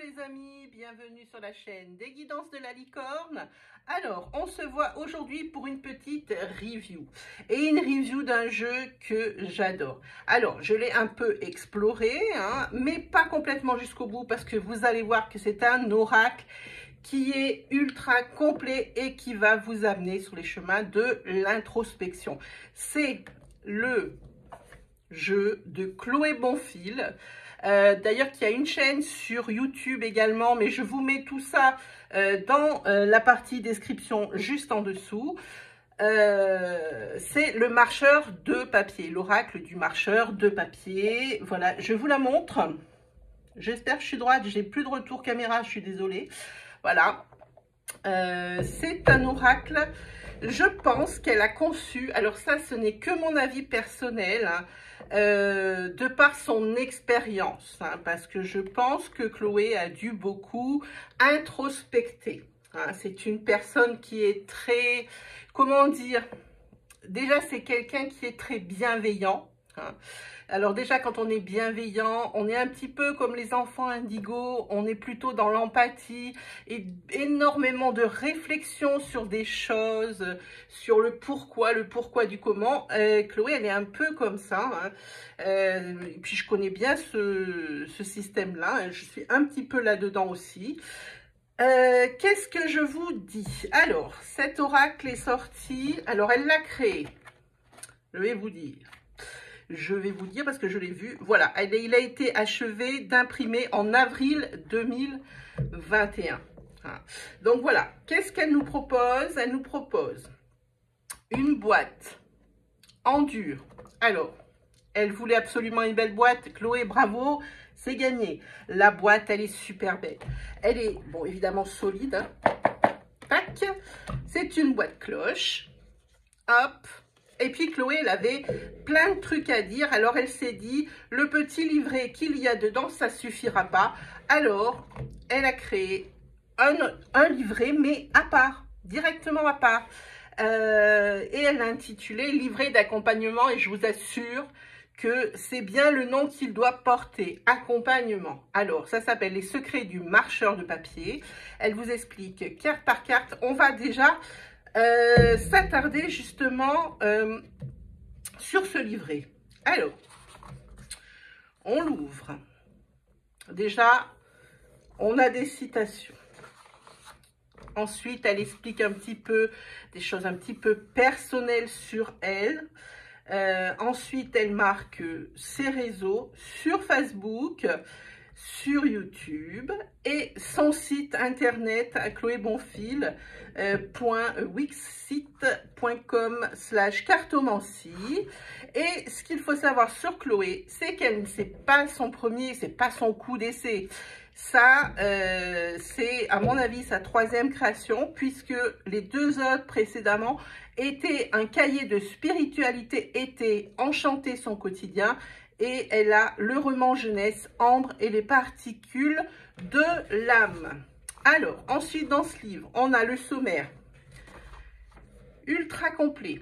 les amis, bienvenue sur la chaîne des guidances de la licorne. Alors, on se voit aujourd'hui pour une petite review. Et une review d'un jeu que j'adore. Alors, je l'ai un peu exploré, hein, mais pas complètement jusqu'au bout parce que vous allez voir que c'est un oracle qui est ultra complet et qui va vous amener sur les chemins de l'introspection. C'est le jeu de Chloé Bonfil. D'ailleurs, qui a une chaîne sur YouTube également, mais je vous mets tout ça dans la partie description juste en dessous. C'est le marcheur de papier, l'oracle du marcheur de papier. Voilà, je vous la montre. J'espère que je suis droite, j'ai plus de retour caméra, je suis désolée. Voilà, c'est un oracle. Je pense qu'elle a conçu, alors ça ce n'est que mon avis personnel, hein, de par son expérience, hein, parce que je pense que Chloé a dû beaucoup introspecter. Hein. C'est une personne qui est très, comment dire, déjà c'est quelqu'un qui est très bienveillant. Hein. Alors déjà, quand on est bienveillant, on est un petit peu comme les enfants indigos, on est plutôt dans l'empathie et énormément de réflexion sur des choses, sur le pourquoi du comment. Chloé, elle est un peu comme ça. Hein. Et puis je connais bien ce système-là, je suis un petit peu là-dedans aussi. Qu'est-ce que je vous dis? Alors, cet oracle est sorti, alors elle l'a créé, je vais vous dire. Parce que je l'ai vu. Voilà, il a été achevé d'imprimer en avril 2021. Donc voilà, qu'est-ce qu'elle nous propose? Elle nous propose une boîte en dur. Alors, elle voulait absolument une belle boîte. Chloé, bravo, c'est gagné. La boîte, elle est super belle. Elle est, bon, évidemment solide. Hein. Tac. C'est une boîte cloche. Hop. Et puis Chloé, elle avait plein de trucs à dire. Alors elle s'est dit, le petit livret qu'il y a dedans, ça suffira pas. Alors, elle a créé un livret, mais à part, directement à part. Et elle l'a intitulé livret d'accompagnement. Et je vous assure que c'est bien le nom qu'il doit porter, accompagnement. Alors, ça s'appelle les secrets du marcheur de papier. Elle vous explique carte par carte. On va déjà s'attarder justement sur ce livret. Alors, on l'ouvre. Déjà, on a des citations. Ensuite, elle explique un petit peu des choses un petit peu personnelles sur elle. Ensuite, elle marque ses réseaux sur Facebook, sur YouTube et son site internet à chloébonfil.wixsite.com/cartomancie. Et ce qu'il faut savoir sur Chloé, c'est qu'elle, c'est pas son coup d'essai. Ça, c'est à mon avis sa troisième création, puisque les deux autres précédemment étaient un cahier de spiritualité été, Enchanter son quotidien, et elle a le roman jeunesse, Ambre et les particules de l'âme. Alors, ensuite dans ce livre, on a le sommaire ultra complet.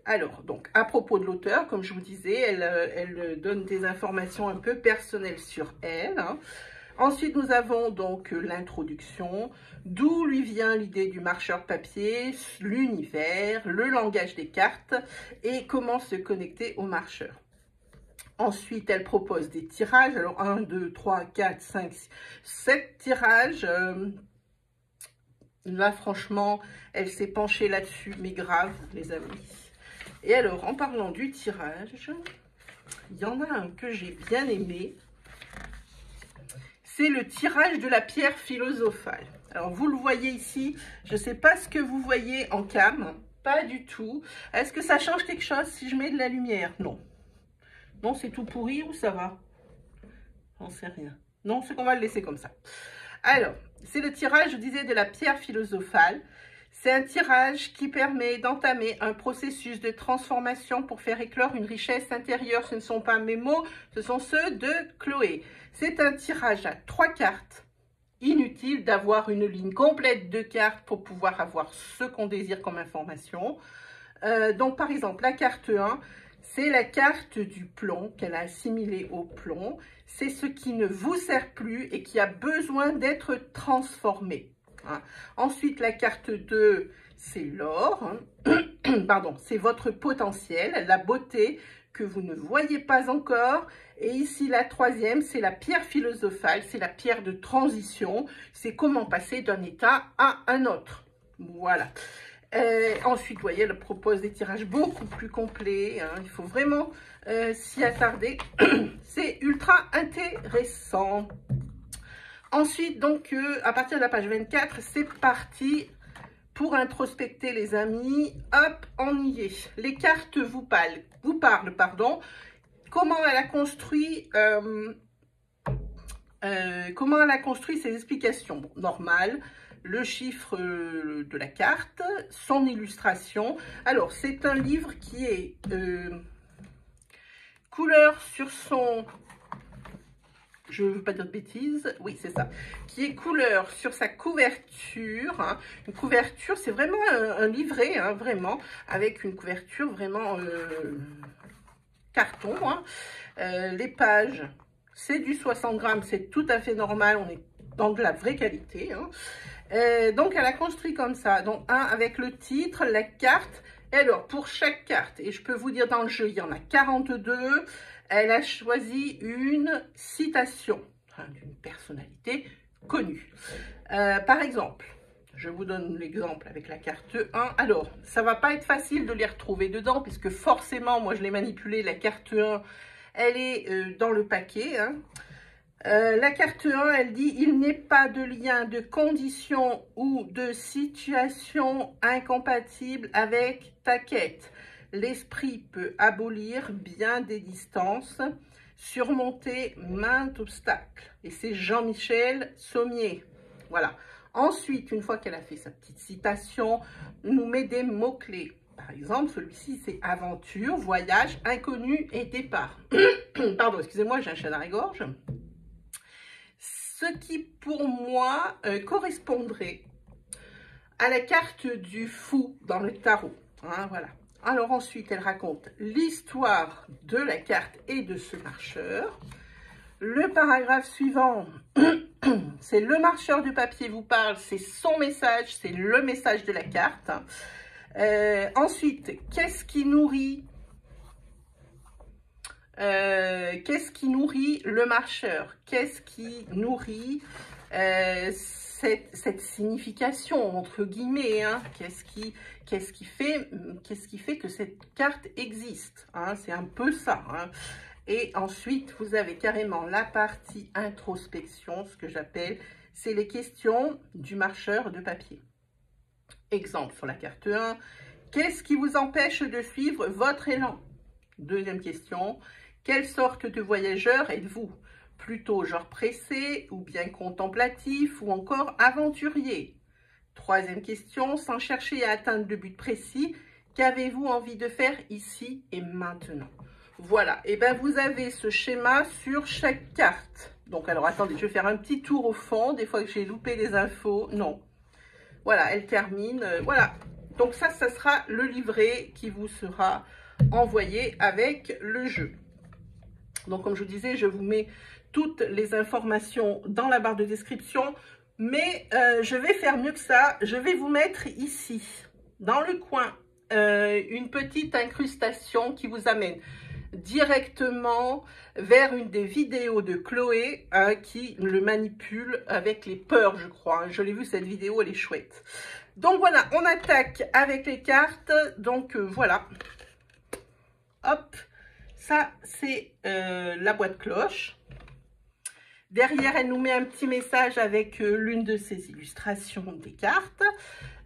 Alors, donc, à propos de l'auteur, comme je vous disais, elle donne des informations un peu personnelles sur elle. Hein. Ensuite, nous avons donc l'introduction, d'où lui vient l'idée du marcheur papier, l'univers, le langage des cartes et comment se connecter au marcheur. Ensuite, elle propose des tirages. Alors, 1, 2, 3, 4, 5, 6, 7 tirages. Là, franchement, elle s'est penchée là-dessus, mais grave, les amis. Et alors, en parlant du tirage, il y en a un que j'ai bien aimé. C'est le tirage de la pierre philosophale. Alors, vous le voyez ici. Je ne sais pas ce que vous voyez en cam. Pas du tout. Est-ce que ça change quelque chose si je mets de la lumière? Non. Non, c'est tout pourri ou ça va? J'en sais rien. Non, c'est qu'on va le laisser comme ça. Alors, c'est le tirage, je disais, de la pierre philosophale. C'est un tirage qui permet d'entamer un processus de transformation pour faire éclore une richesse intérieure. Ce ne sont pas mes mots, ce sont ceux de Chloé. C'est un tirage à 3 cartes. Inutile d'avoir une ligne complète de cartes pour pouvoir avoir ce qu'on désire comme information. Donc, par exemple, la carte 1, c'est la carte du plomb qu'elle a assimilée au plomb. c'est ce qui ne vous sert plus et qui a besoin d'être transformé. Hein. Ensuite, la carte 2, c'est l'or. Hein. Pardon, c'est votre potentiel, la beauté que vous ne voyez pas encore. Et ici, la troisième, c'est la pierre philosophale, c'est la pierre de transition. C'est comment passer d'un état à un autre. Voilà. Ensuite, vous voyez, elle propose des tirages beaucoup plus complets. Hein. Il faut vraiment s'y attarder. C'est ultra intéressant. Ensuite, donc, à partir de la page 24, c'est parti pour introspecter, les amis. Hop, on y est. Les cartes vous parlent, pardon. Comment elle a construit... comment elle a construit ses explications. Bon, normal. Le chiffre de la carte, son illustration. Alors, c'est un livre qui est couleur sur son... Je ne veux pas dire de bêtises. Oui, c'est ça. Qui est couleur sur sa couverture. Hein. Une couverture, c'est vraiment un livret, hein, vraiment, avec une couverture vraiment carton. Hein. Les pages, c'est du 60 grammes, c'est tout à fait normal. On est dans de la vraie qualité. Hein. Donc, elle a construit comme ça. Donc, avec le titre, la carte. Et alors, pour chaque carte, et je peux vous dire dans le jeu, il y en a 42, elle a choisi une citation d'une personnalité connue. Par exemple, je vous donne l'exemple avec la carte 1. Alors, ça va pas être facile de les retrouver dedans, puisque forcément, moi, je l'ai manipulée. La carte 1, elle est dans le paquet, hein. La carte 1, elle dit « Il n'est pas de lien de condition ou de situation incompatible avec ta quête. L'esprit peut abolir bien des distances, surmonter maints obstacles. » Et c'est Jean-Michel Sommier. Voilà. Ensuite, une fois qu'elle a fait sa petite citation, nous met des mots-clés. Par exemple, celui-ci, c'est aventure, voyage, inconnu et départ. Pardon, excusez-moi, j'ai un chat dans la gorge. Ce qui, pour moi, correspondrait à la carte du fou dans le tarot. Hein, voilà. Alors ensuite, elle raconte l'histoire de la carte et de ce marcheur. Le paragraphe suivant, c'est le marcheur du papier vous parle, c'est son message, c'est le message de la carte. Ensuite, qu'est-ce qui nourrit le marcheur? Qu'est-ce qui nourrit cette signification, entre guillemets, hein? Qu'est-ce qui fait que cette carte existe, hein? C'est un peu ça, hein? Et ensuite, vous avez carrément la partie introspection, ce que j'appelle, c'est les questions du marcheur de papier. Exemple sur la carte 1, qu'est-ce qui vous empêche de suivre votre élan? Deuxième question, quelle sorte de voyageur êtes-vous? Plutôt genre pressé ou bien contemplatif ou encore aventurier? Troisième question, sans chercher à atteindre le but précis, qu'avez-vous envie de faire ici et maintenant? Voilà, et bien vous avez ce schéma sur chaque carte. Donc alors attendez, je vais faire un petit tour au fond, des fois que j'ai loupé des infos, non. Voilà, elle termine, voilà. Donc ça sera le livret qui vous sera envoyé avec le jeu. Donc comme je vous disais, je vous mets toutes les informations dans la barre de description, mais je vais faire mieux que ça. Je vais vous mettre ici, dans le coin, une petite incrustation qui vous amène directement vers une des vidéos de Chloé qui le manipule avec les peurs, je crois. Je l'ai vu cette vidéo, elle est chouette. Donc voilà, on attaque avec les cartes. Donc voilà. Hop, ça c'est la boîte cloche. Derrière, elle nous met un petit message avec l'une de ses illustrations des cartes.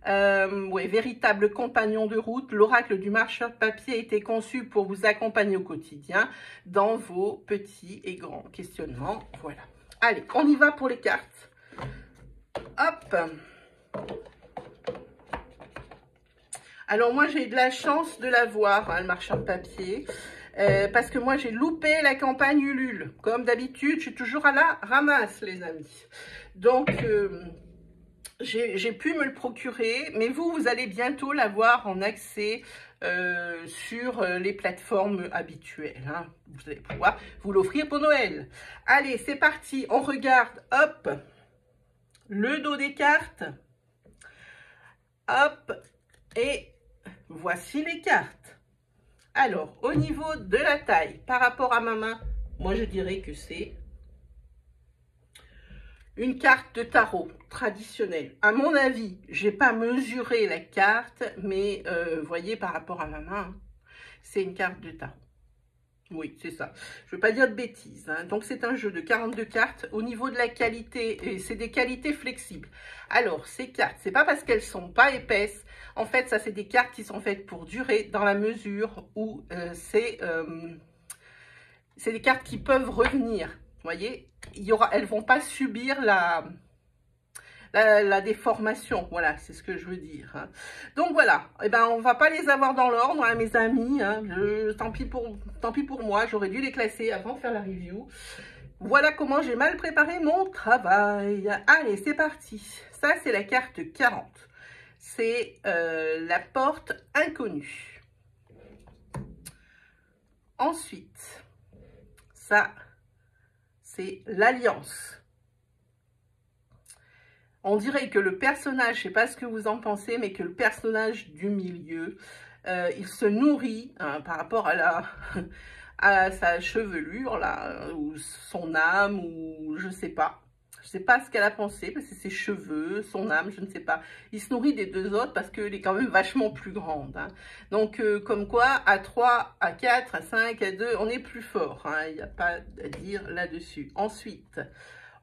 Ouais, véritable compagnon de route, l'oracle du marcheur de papier a été conçu pour vous accompagner au quotidien dans vos petits et grands questionnements. Voilà. Allez, on y va pour les cartes. Hop. Alors moi, j'ai eu de la chance de la voir, hein, le marcheur de papier. Parce que moi, j'ai loupé la campagne Ulule. Comme d'habitude, je suis toujours à la ramasse, les amis. Donc, j'ai pu me le procurer. Mais vous allez bientôt l'avoir en accès sur les plateformes habituelles. Hein. Vous allez pouvoir vous l'offrir pour Noël. Allez, c'est parti. On regarde, hop, le dos des cartes. Hop, et voici les cartes. Alors, au niveau de la taille, par rapport à ma main, moi je dirais que c'est une carte de tarot traditionnelle. À mon avis, je n'ai pas mesuré la carte, mais vous voyez, par rapport à ma main, c'est une carte de tarot. Oui, c'est ça. Je ne veux pas dire de bêtises. Hein. Donc, c'est un jeu de 42 cartes. Au niveau de la qualité, c'est des qualités flexibles. Alors, ces cartes, c'est pas parce qu'elles sont pas épaisses. En fait, ça, c'est des cartes qui sont faites pour durer dans la mesure où c'est des cartes qui peuvent revenir. Vous voyez, elles vont pas subir la déformation, voilà, c'est ce que je veux dire. Hein. Donc voilà, eh ben, on va pas les avoir dans l'ordre, hein, mes amis. Hein. Tant pis pour moi, j'aurais dû les classer avant de faire la review. Voilà comment j'ai mal préparé mon travail. Allez, c'est parti. Ça, c'est la carte 40. C'est la porte inconnue. Ensuite, ça, c'est l'alliance. On dirait que le personnage, je ne sais pas ce que vous en pensez, mais que le personnage du milieu, il se nourrit hein, par rapport à à sa chevelure, là, ou son âme, ou je ne sais pas. Je ne sais pas ce qu'elle a pensé, parce que ses cheveux, son âme, je ne sais pas. Il se nourrit des deux autres parce qu'elle est quand même vachement plus grande. Hein. Donc, comme quoi, à 3, à 4, à 5, à 2, on est plus fort. Hein. Il n'y a pas à dire là-dessus. Ensuite,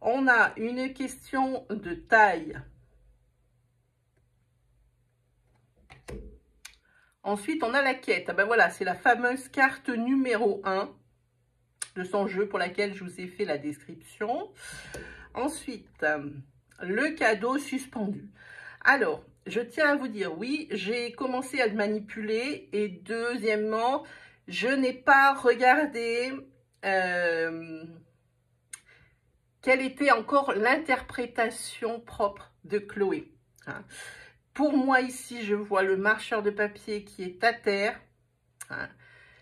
on a une question de taille. Ensuite, on a la quête. Ah ben voilà, c'est la fameuse carte numéro 1 de son jeu pour laquelle je vous ai fait la description. Ensuite, le cadeau suspendu. Alors, je tiens à vous dire, oui, j'ai commencé à le manipuler. Et deuxièmement, je n'ai pas regardé quelle était encore l'interprétation propre de Chloé. Hein. Pour moi, ici, je vois le marcheur de papier qui est à terre. Hein.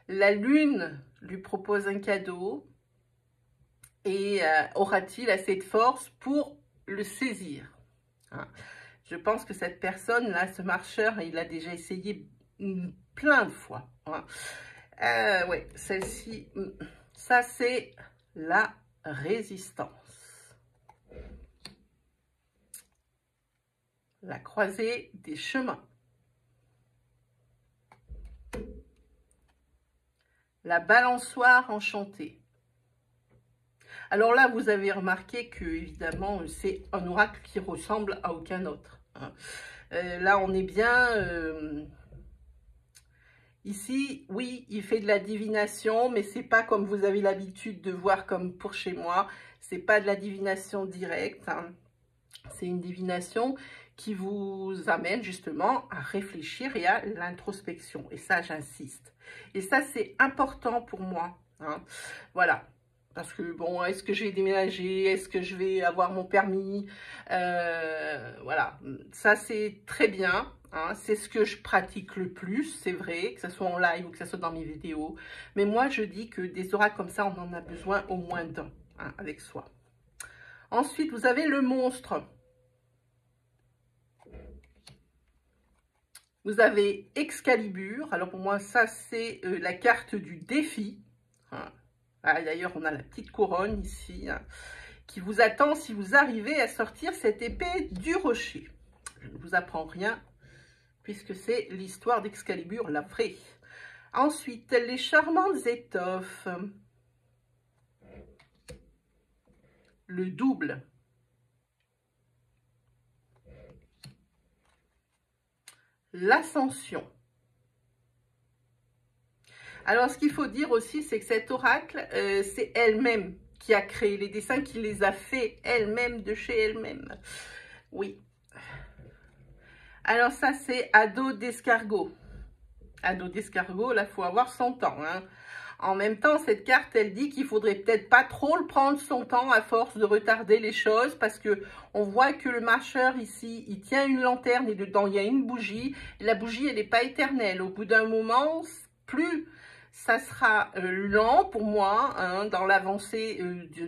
La lune lui propose un cadeau. Et aura-t-il assez de force pour le saisir? Hein. Je pense que cette personne-là, ce marcheur, il a déjà essayé plein de fois. Hein. Ouais, celle-ci, ça c'est la résistance. La croisée des chemins. La balançoire enchantée. Alors là, vous avez remarqué que, évidemment, c'est un oracle qui ressemble à aucun autre. Hein. Là, on est bien... Ici, oui, il fait de la divination, mais c'est pas comme vous avez l'habitude de voir comme pour chez moi. C'est pas de la divination directe. Hein. C'est une divination qui vous amène justement à réfléchir et à l'introspection. Et ça, j'insiste. Et ça, c'est important pour moi. Hein. Voilà. Parce que, bon, est-ce que je vais déménager? Est-ce que je vais avoir mon permis? Voilà, ça c'est très bien. Hein. C'est ce que je pratique le plus, c'est vrai, que ce soit en live ou que ce soit dans mes vidéos. Mais moi, je dis que des oracles comme ça, on en a besoin au moins d'un, hein, avec soi. Ensuite, vous avez le monstre. Vous avez Excalibur. Alors, pour moi, ça, c'est la carte du défi. Hein. Ah, d'ailleurs, on a la petite couronne ici, hein, qui vous attend si vous arrivez à sortir cette épée du rocher. Je ne vous apprends rien, puisque c'est l'histoire d'Excalibur, la vraie. Ensuite, les charmantes étoffes. Le double. L'ascension. Alors, ce qu'il faut dire aussi, c'est que cet oracle, c'est elle-même qui a créé les dessins, qui les a fait elle-même, de chez elle-même. Oui. Alors, ça, c'est ado d'escargot. Ado d'escargot, là, il faut avoir 100 ans. Hein. En même temps, cette carte, elle dit qu'il faudrait peut-être pas trop le prendre son temps à force de retarder les choses, parce que on voit que le marcheur ici, il tient une lanterne et dedans il y a une bougie. Et la bougie, elle n'est pas éternelle. Au bout d'un moment, plus ça sera lent pour moi hein, dans l'avancée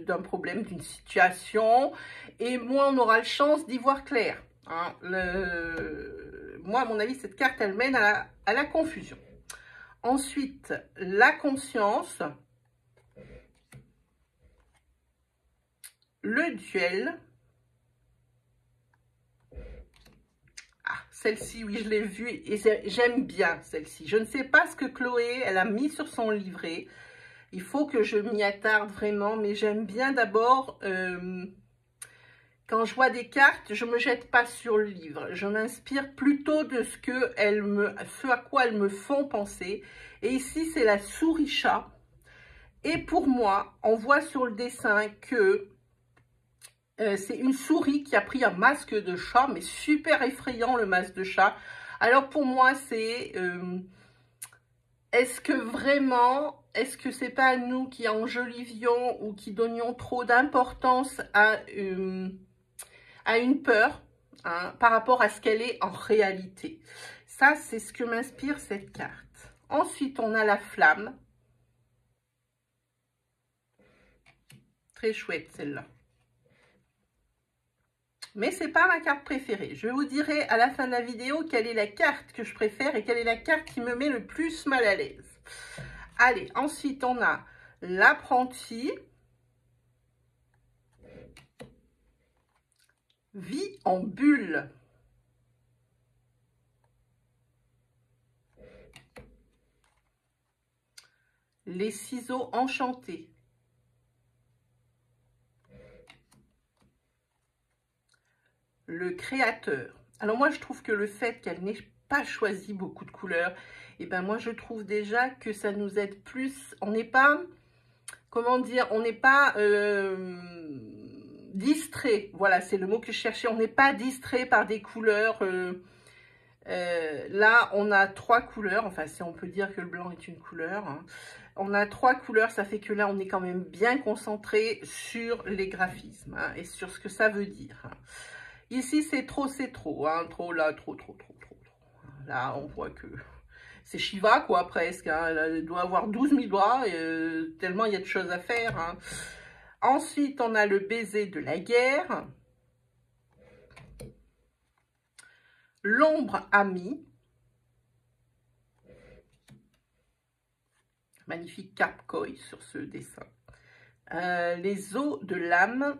d'un problème, d'une situation, et moins on aura la chance d'y voir clair. Hein. Moi, à mon avis, cette carte, elle mène à la confusion. Ensuite, la conscience, le duel. Ah, celle-ci, oui, je l'ai vue et j'aime bien celle-ci. Je ne sais pas ce que Chloé, elle a mis sur son livret. Il faut que je m'y attarde vraiment, mais j'aime bien d'abord, quand je vois des cartes, je ne me jette pas sur le livre. Je m'inspire plutôt de ce à quoi elles me font penser. Et ici, c'est la souris-chat. Et pour moi, on voit sur le dessin que c'est une souris qui a pris un masque de chat, mais super effrayant le masque de chat. Alors pour moi, c'est... est-ce que vraiment, est-ce que c'est pas nous qui enjolivions ou qui donnions trop d'importance à une peur hein, par rapport à ce qu'elle est en réalité? Ça, c'est ce que m'inspire cette carte. Ensuite, on a la flamme. Très chouette celle-là. Mais c'est pas ma carte préférée. Je vous dirai à la fin de la vidéo quelle est la carte que je préfère et quelle est la carte qui me met le plus mal à l'aise. Allez, ensuite on a l'apprenti. Vie en bulle. Les ciseaux enchantés. Le créateur. Alors moi, je trouve que le fait qu'elle n'ait pas choisi beaucoup de couleurs, et ben moi, je trouve déjà que ça nous aide plus. On n'est pas, comment dire, on n'est pas distrait. Voilà, c'est le mot que je cherchais. On n'est pas distrait par des couleurs. Là, on a 3 couleurs. Enfin, si on peut dire que le blanc est une couleur. Hein. On a 3 couleurs. Ça fait que là, on est quand même bien concentré sur les graphismes hein, et sur ce que ça veut dire. Hein. Ici, c'est trop, hein. Trop là, trop. Là, on voit que c'est Shiva, quoi, presque. Hein. Elle doit avoir 12 000 doigts, tellement il y a de choses à faire. Hein. Ensuite, on a le baiser de la guerre. L'ombre amie. Magnifique carpe-koi sur ce dessin. Les os de l'âme.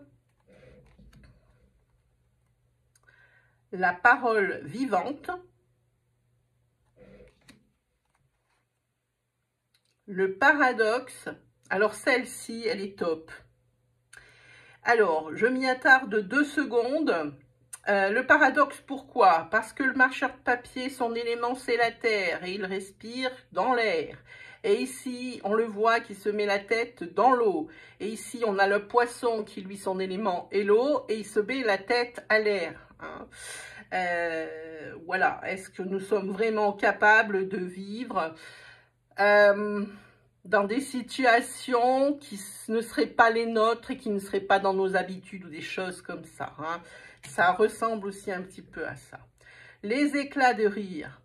La parole vivante. Le paradoxe. Alors celle-ci, elle est top. Alors, je m'y attarde 2 secondes. Le paradoxe, pourquoi? Parce que le marcheur de papier, son élément, c'est la terre et il respire dans l'air. Et ici, on le voit qui se met la tête dans l'eau. Et ici, on a le poisson qui, lui, son élément est l'eau et il se met la tête à l'air. Hein. Voilà. Est-ce que nous sommes vraiment capables de vivre dans des situations qui ne seraient pas les nôtres et qui ne seraient pas dans nos habitudes ou des choses comme ça. Hein. Ça ressemble aussi un petit peu à ça. Les éclats de rire.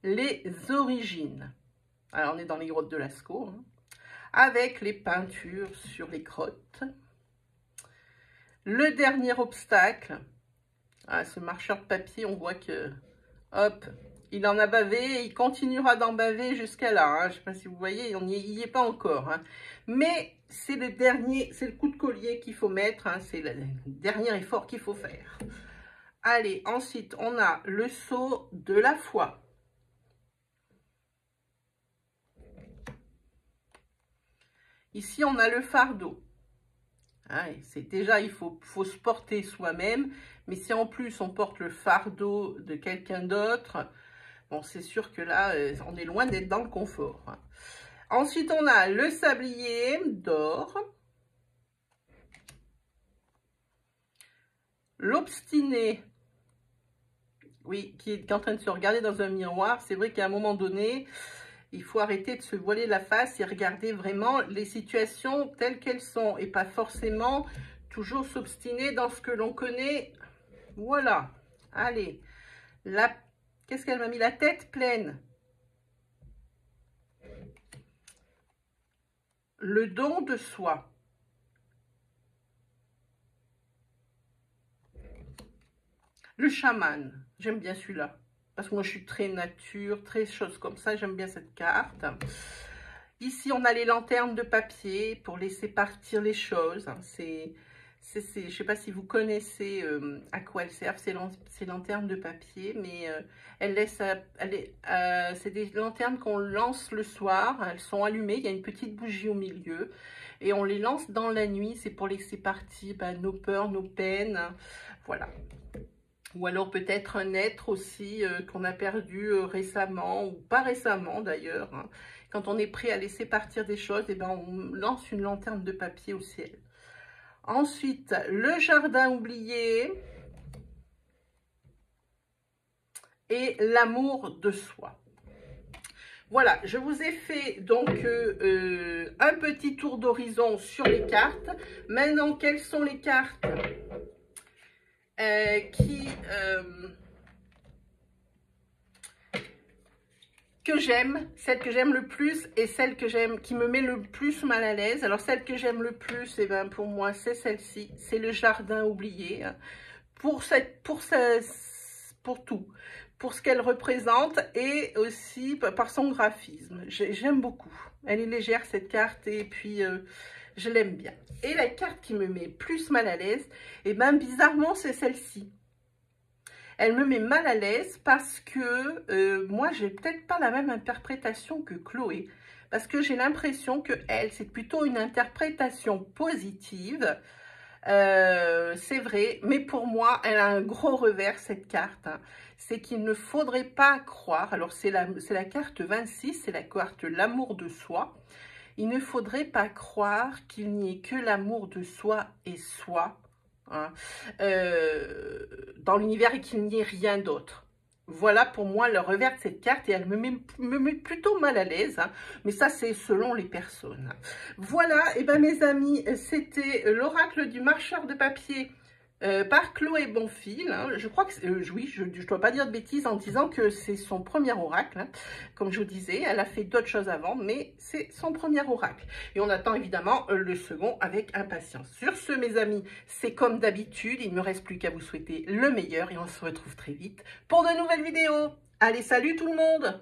Les origines. Alors, on est dans les grottes de Lascaux. Hein, avec les peintures sur les grottes. Le dernier obstacle. Ah, ce marcheur de papier, on voit que... Hop, il en a bavé et il continuera d'en baver jusqu'à là. Hein. Je ne sais pas si vous voyez, on n'y est pas encore. Hein. Mais c'est le dernier, c'est le coup de collier qu'il faut mettre. Hein. C'est le dernier effort qu'il faut faire. Allez, ensuite, on a le sceau de la foi. Ici, on a le fardeau. Hein, c'est déjà, il faut se porter soi-même. Mais si en plus, on porte le fardeau de quelqu'un d'autre, bon, c'est sûr que là, on est loin d'être dans le confort. Hein. Ensuite, on a le sablier d'or. L'obstiné. oui, qui est en train de se regarder dans un miroir. C'est vrai qu'à un moment donné, il faut arrêter de se voiler la face et regarder vraiment les situations telles qu'elles sont et pas forcément toujours s'obstiner dans ce que l'on connaît. Voilà. Allez. Qu'est-ce qu'elle m'a mis? La tête pleine. Le don de soi. Le chaman. J'aime bien celui-là. Parce que moi, je suis très nature, très chose comme ça. J'aime bien cette carte. Ici, on a les lanternes de papier pour laisser partir les choses. Je ne sais pas si vous connaissez à quoi elles servent, ces lanternes de papier. Mais c'est des lanternes qu'on lance le soir. Elles sont allumées, il y a une petite bougie au milieu. Et on les lance dans la nuit. C'est pour laisser partir nos peurs, nos peines. Voilà. Ou alors peut-être un être aussi qu'on a perdu récemment, ou pas récemment d'ailleurs. Hein. Quand on est prêt à laisser partir des choses, eh ben, on lance une lanterne de papier au ciel. Ensuite, le jardin oublié et l'amour de soi. Voilà, je vous ai fait donc un petit tour d'horizon sur les cartes. Maintenant, quelles sont les cartes que j'aime, celle que j'aime le plus et celle que j'aime, qui me met le plus mal à l'aise. Alors celle que j'aime le plus, et ben pour moi c'est celle-ci, c'est le jardin oublié. Pour tout, pour ce qu'elle représente et aussi par son graphisme. J'aime beaucoup. Elle est légère cette carte et puis je l'aime bien. Et la carte qui me met plus mal à l'aise, et ben bizarrement c'est celle-ci. Elle me met mal à l'aise parce que moi, j'ai peut-être pas la même interprétation que Chloé. Parce que j'ai l'impression que elle, c'est plutôt une interprétation positive. C'est vrai, mais pour moi, elle a un gros revers, cette carte. Hein. C'est qu'il ne faudrait pas croire, alors c'est la carte 26, c'est la carte l'amour de soi. Il ne faudrait pas croire qu'il n'y ait que l'amour de soi et soi. Hein, dans l'univers et qu'il n'y ait rien d'autre. Voilà pour moi le revers de cette carte et elle me met plutôt mal à l'aise. Hein, mais ça, c'est selon les personnes. Voilà, et ben mes amis, c'était l'oracle du marcheur de papier par Chloé Bonfil. Hein. Je crois que, oui, je ne dois pas dire de bêtises en disant que c'est son premier oracle. Hein. Comme je vous disais, elle a fait d'autres choses avant, mais c'est son premier oracle. Et on attend évidemment le second avec impatience. Sur ce, mes amis, c'est comme d'habitude. Il ne me reste plus qu'à vous souhaiter le meilleur et on se retrouve très vite pour de nouvelles vidéos. Allez, salut tout le monde!